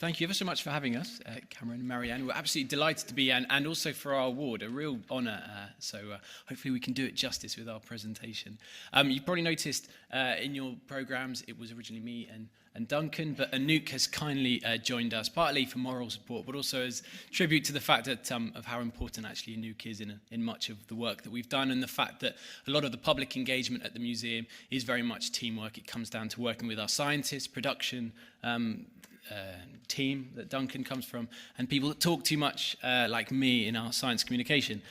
thank you ever so much for having us, Cameron and Marianne. We're absolutely delighted to be, and also for our award, a real honour. So hopefully we can do it justice with our presentation. You've probably noticed in your programmes it was originally me and Duncan, but Anouk has kindly joined us, partly for moral support, but also as tribute to the fact that of how important actually Anouk is in much of the work that we've done, and the fact that a lot of the public engagement at the museum is very much teamwork. It comes down to working with our scientists, production team that Duncan comes from, and people that talk too much like me in our science communication.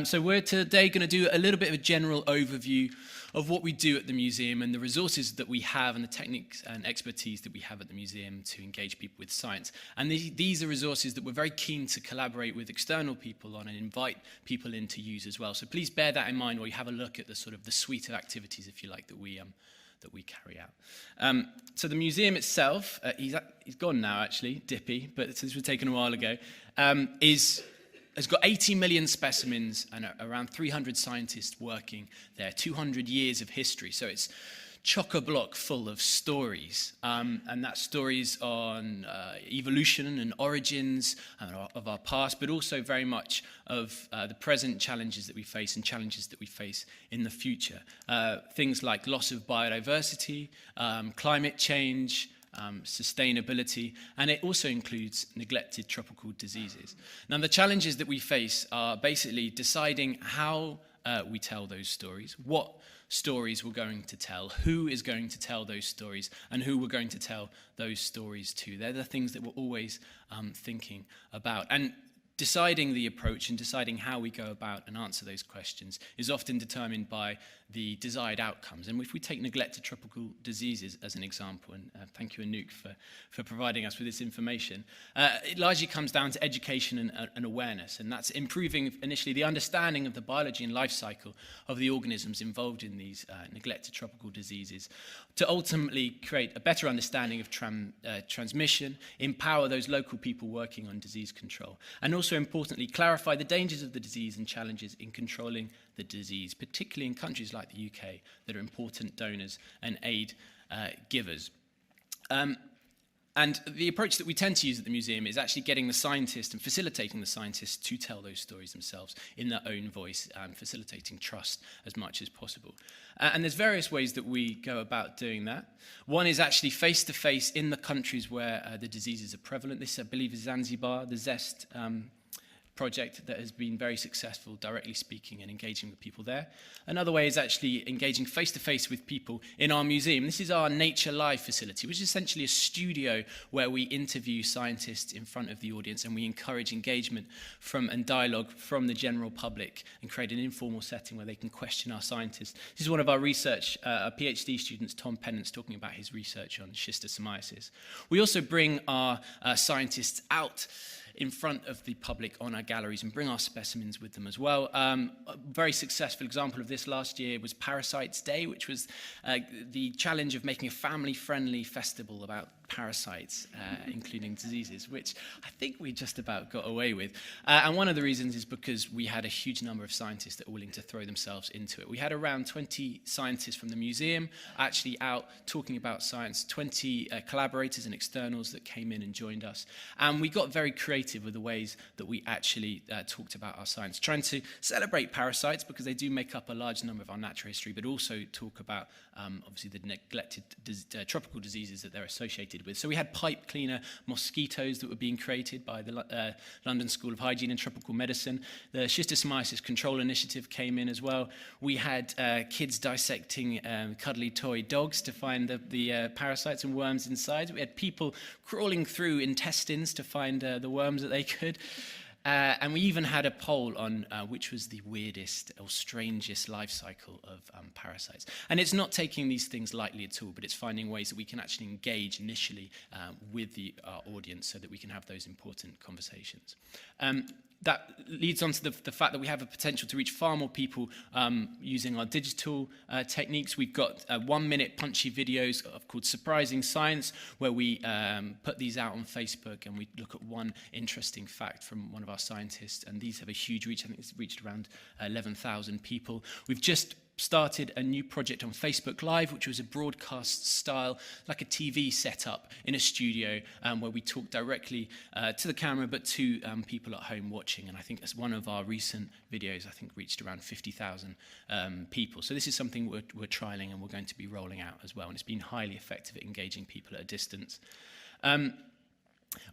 So we're today going to do a little bit of a general overview of what we do at the museum and the resources that we have and the techniques and expertise that we have at the museum to engage people with science. And these are resources that we're very keen to collaborate with external people on and invite people in to use as well. So please bear that in mind while you have a look at the sort of the suite of activities, if you like, that we carry out. So the museum itself, he's gone now actually, Dippy, but since we've taken a while ago, has got 80 million specimens and around 300 scientists working there, 200 years of history. So it's chock-a-block full of stories, and that's stories on evolution and origins of our past, but also very much of the present challenges that we face and challenges that we face in the future. Things like loss of biodiversity, climate change, sustainability, and it also includes neglected tropical diseases. Now, the challenges that we face are basically deciding how we tell those stories, what stories we're going to tell, who is going to tell those stories, and who we're going to tell those stories to. They're the things that we're always thinking about. And deciding the approach and deciding how we go about and answer those questions is often determined by the desired outcomes. And if we take neglected tropical diseases as an example, and thank you, Anouk, for providing us with this information, it largely comes down to education and awareness, and that's improving initially the understanding of the biology and life cycle of the organisms involved in these neglected tropical diseases, to ultimately create a better understanding of transmission, empower those local people working on disease control, and also importantly clarify the dangers of the disease and challenges in controlling the disease, particularly in countries like the UK that are important donors and aid givers. And the approach that we tend to use at the museum is actually getting the scientists and facilitating the scientists to tell those stories themselves in their own voice, facilitating trust as much as possible. And there's various ways that we go about doing that. One is actually face-to-face in the countries where the diseases are prevalent. This, I believe, is Zanzibar, the ZEST project that has been very successful, directly speaking and engaging with people there. Another way is actually engaging face-to-face with people in our museum. This is our Nature Live facility, which is essentially a studio where we interview scientists in front of the audience, and we encourage engagement and dialogue from the general public and create an informal setting where they can question our scientists. This is one of our research, our PhD students, Tom Pennant's talking about his research on schistosomiasis. We also bring our scientists out in front of the public on our galleries and bring our specimens with them as well. A very successful example of this last year was Parasites Day, which was the challenge of making a family-friendly festival about parasites, including diseases, which I think we just about got away with. And one of the reasons is because we had a huge number of scientists that were willing to throw themselves into it. We had around 20 scientists from the museum actually out talking about science, 20 collaborators and externals that came in and joined us. And we got very creative with the ways that we actually talked about our science, trying to celebrate parasites because they do make up a large number of our natural history, but also talk about obviously the neglected tropical diseases that they're associated with. So we had pipe cleaner mosquitoes that were being created by the London School of Hygiene and Tropical Medicine. The Schistosomiasis Control Initiative came in as well. We had kids dissecting cuddly toy dogs to find the parasites and worms inside. We had people crawling through intestines to find the worms that they could. And we even had a poll on which was the weirdest or strangest life cycle of parasites. And it's not taking these things lightly at all, but it's finding ways that we can actually engage initially with our audience so that we can have those important conversations. That leads on to the fact that we have a potential to reach far more people using our digital techniques. We've got 1-minute punchy videos called Surprising Science, where we put these out on Facebook and we look at one interesting fact from one of our scientists, and these have a huge reach. I think it's reached around 11,000 people. We've just started a new project on Facebook Live, which was a broadcast style, like a TV setup in a studio, where we talk directly to the camera, but to people at home watching. And I think that's one of our recent videos, I think reached around 50,000 people. So this is something we're trialing and we're going to be rolling out as well. And it's been highly effective at engaging people at a distance.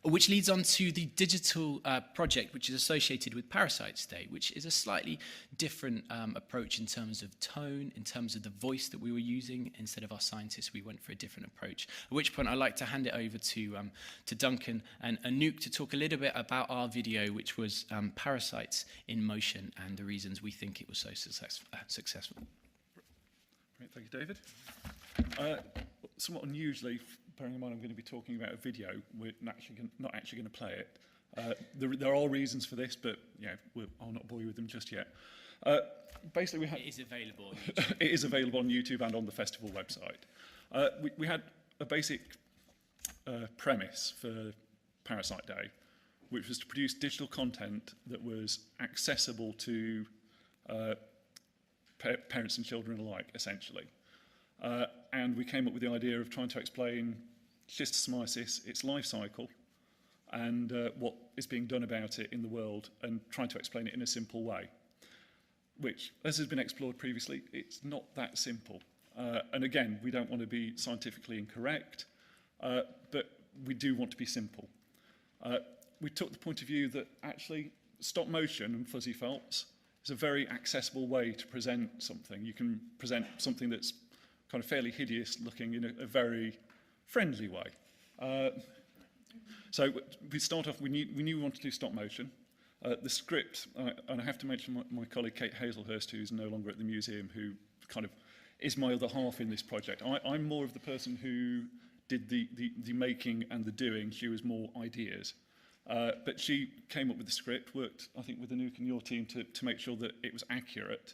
Which leads on to the digital project, which is associated with Parasites Day, which is a slightly different approach in terms of tone, in terms of the voice that we were using. Instead of our scientists, we went for a different approach. At which point I'd like to hand it over to Duncan and Anouk to talk a little bit about our video, which was Parasites in Motion, and the reasons we think it was so successful. Great, thank you, David. Somewhat unusually, bearing in mind I'm going to be talking about a video, we're not actually going to play it. There are reasons for this, but I'll not bore you with them just yet. Basically, it is available on YouTube. It is available on YouTube and on the festival website. We had a basic premise for Parasite Day, which was to produce digital content that was accessible to parents and children alike, essentially. And we came up with the idea of trying to explain schistosomiasis, its life cycle, and what is being done about it in the world, and trying to explain it in a simple way, which, as has been explored previously, it's not that simple. And again, we don't want to be scientifically incorrect, but we do want to be simple. We took the point of view that actually stop motion and fuzzy felts is a very accessible way to present something. You can present something that's kind of fairly hideous looking in a very friendly way. So we start off, we knew we wanted to do stop motion. The script, and I have to mention my colleague Kate Hazelhurst, who's no longer at the museum, who kind of is my other half in this project. I'm more of the person who did the making and the doing. She was more ideas. But she came up with the script, worked, I think, with Anouk and your team to make sure that it was accurate.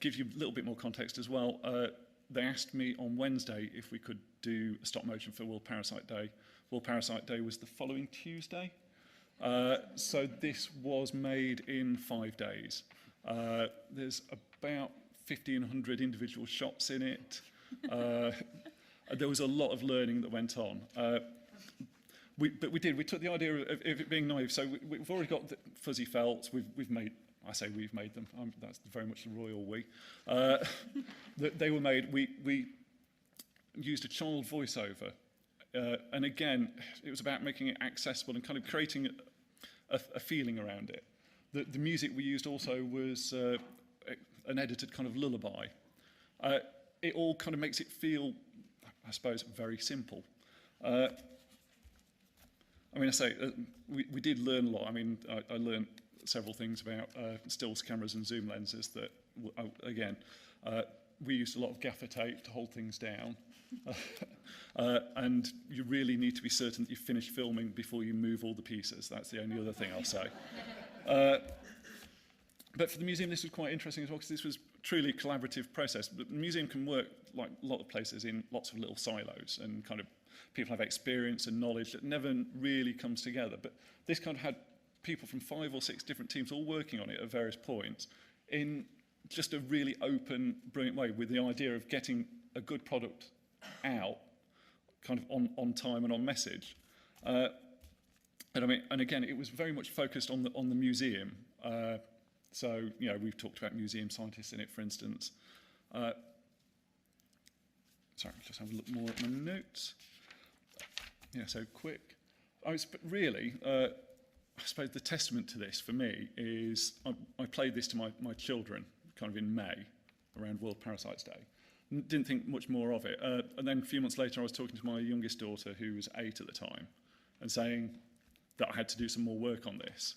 Give you a little bit more context as well. They asked me on Wednesday if we could do a stop motion for World Parasite Day. World Parasite Day was the following Tuesday. So this was made in 5 days. There's about 1,500 individual shots in it. There was a lot of learning that went on. We took the idea of it being naive. So we've already got the fuzzy felts. We've made them. That's very much the royal we. They were made. We used a child voiceover. And again, it was about making it accessible and kind of creating a feeling around it. The music we used also was an edited kind of lullaby. It all kind of makes it feel, I suppose, very simple. We did learn a lot. I mean, I learned several things about stills cameras and zoom lenses that, again, we used a lot of gaffer tape to hold things down. And you really need to be certain that you've finished filming before you move all the pieces. That's the only other thing I'll say. But for the museum, this was quite interesting as well, because this was truly a collaborative process. But the museum can work, like a lot of places, in lots of little silos, and kind of people have experience and knowledge that never really comes together. But this kind of had people from 5 or 6 different teams all working on it at various points in just a really open, brilliant way, with the idea of getting a good product out kind of on time and on message. And again, it was very much focused on the museum. So, we've talked about museum scientists in it, for instance. Sorry, just have a look more at my notes. Yeah, so quick. Really, I suppose the testament to this for me is I played this to my children kind of in May, around World Parasites Day. Didn't think much more of it. And then a few months later, I was talking to my youngest daughter, who was 8 at the time, and saying that I had to do some more work on this.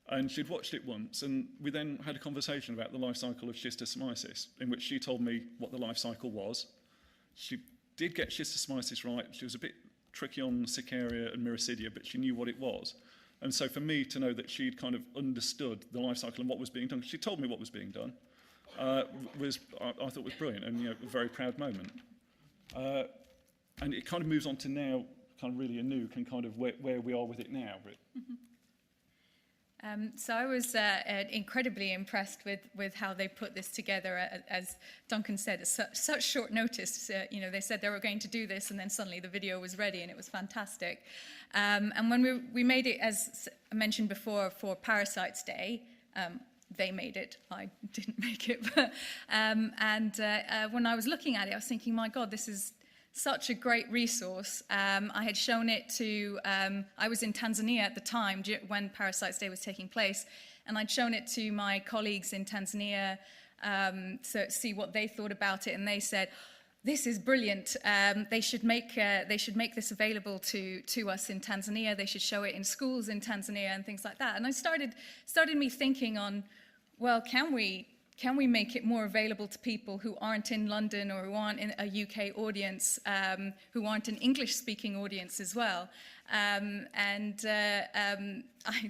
And she'd watched it once, and we then had a conversation about the life cycle of schistosomiasis, in which she told me what the life cycle was. She did get schistosomiasis right. She was a bit tricky on Siccaria and Miracidia, but she knew what it was. And so for me to know that she'd kind of understood the life cycle and what was being done, she told me what was being done, I thought was brilliant, and a very proud moment. And it kind of moves on to now, kind of really Anouk, and kind of where we are with it now. Mm-hmm. So I was incredibly impressed with how they put this together. As Duncan said, at such short notice. You know, they said they were going to do this, and then suddenly the video was ready, and it was fantastic. And when we made it, as I mentioned before, for Parasites Day, they made it. I didn't make it. And when I was looking at it, I was thinking, my God, this is such a great resource. I had shown it to, I was in Tanzania at the time when Parasites Day was taking place, and I'd shown it to my colleagues in Tanzania to see what they thought about it, and they said, this is brilliant. They should make this available to us in Tanzania. They should show it in schools in Tanzania and things like that. And I started me thinking on, well, can we make it more available to people who aren't in London or who aren't in a UK audience, who aren't an English-speaking audience as well? I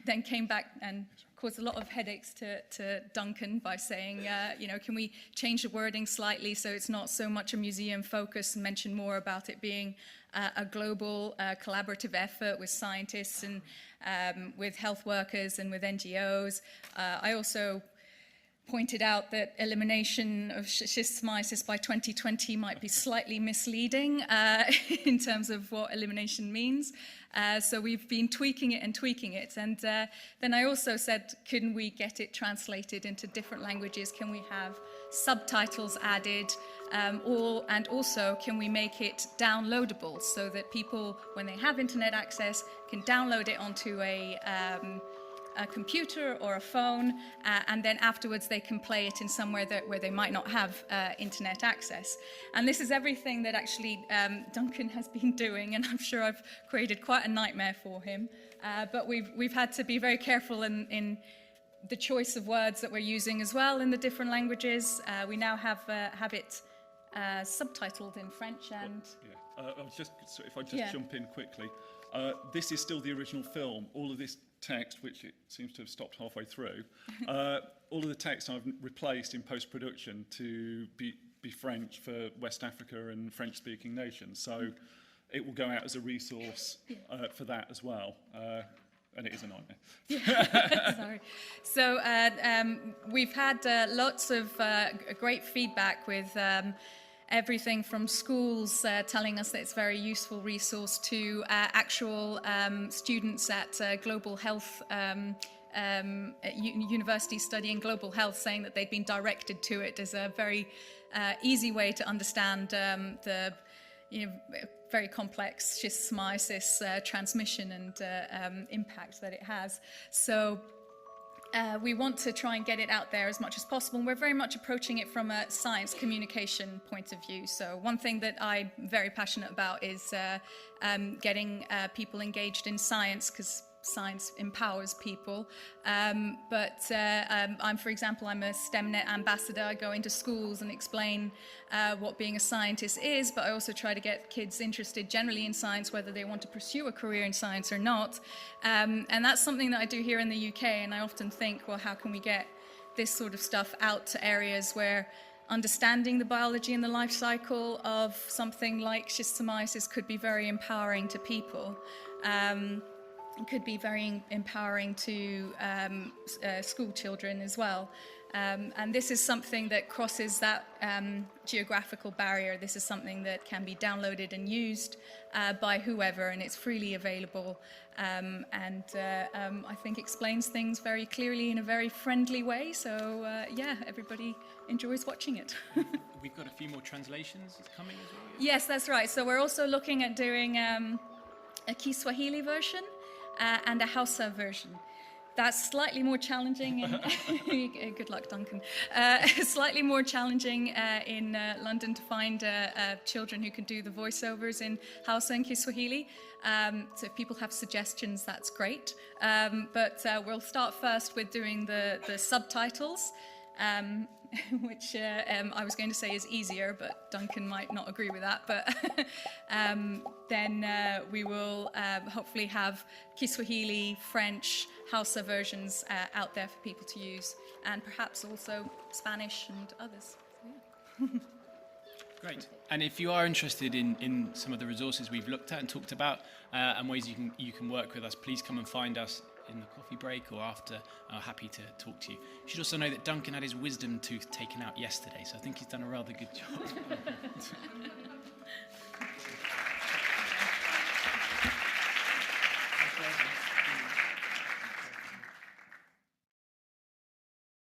then came back and caused a lot of headaches to Duncan by saying, you know, can we change the wording slightly so it's not so much a museum focus and mention more about it being a global collaborative effort with scientists and with health workers and with NGOs. I also pointed out that elimination of schistosomiasis by 2020 might be slightly misleading in terms of what elimination means. So we've been tweaking it. And then I also said, can we get it translated into different languages? Can we have subtitles added? And also, can we make it downloadable so that people, when they have internet access, can download it onto a computer or a phone, and then afterwards they can play it in somewhere where they might not have internet access. And this is everything that actually Duncan has been doing, and I'm sure I've created quite a nightmare for him. But we've had to be very careful in the choice of words that we're using as well in the different languages. We now have it subtitled in French and... If I just jump in quickly, this is still the original film. All of this text, which it seems to have stopped halfway through, all of the text I've replaced in post-production to be French for West Africa and French-speaking nations. So it will go out as a resource for that as well. And it is a nightmare. Sorry. So we've had lots of great feedback with everything from schools telling us that it's a very useful resource to actual students at global health university studying global health saying that they'd been directed to it as a very easy way to understand the very complex schistosomiasis transmission and impact that it has. So we want to try and get it out there as much as possible, and we're very much approaching it from a science communication point of view. So one thing that I'm very passionate about is getting people engaged in science, because science empowers people. For example, I'm a STEMnet ambassador. I go into schools and explain what being a scientist is, but I also try to get kids interested generally in science, whether they want to pursue a career in science or not. And that's something that I do here in the UK, and I often think, well, how can we get this sort of stuff out to areas where understanding the biology and the life cycle of something like schistosomiasis could be very empowering to people. Could be very empowering to school children as well. And this is something that crosses that geographical barrier. This is something that can be downloaded and used by whoever, and it's freely available. I think explains things very clearly in a very friendly way. So everybody enjoys watching it. We've got a few more translations coming as well. Yes, that's right. So we're also looking at doing a Kiswahili version. And a Hausa version. That's slightly more challenging. Good luck, Duncan. Slightly more challenging in London to find children who can do the voiceovers in Hausa and Kiswahili. So if people have suggestions, that's great. But we'll start first with doing the subtitles. Which I was going to say is easier, but Duncan might not agree with that. But then we will hopefully have Kiswahili, French, Hausa versions out there for people to use, and perhaps also Spanish and others. So, yeah. Great. And if you are interested in some of the resources we've looked at and talked about and ways you can work with us, please come and find us in the coffee break or after are happy to talk to you. You should also know that Duncan had his wisdom tooth taken out yesterday, so I think he's done a rather good job.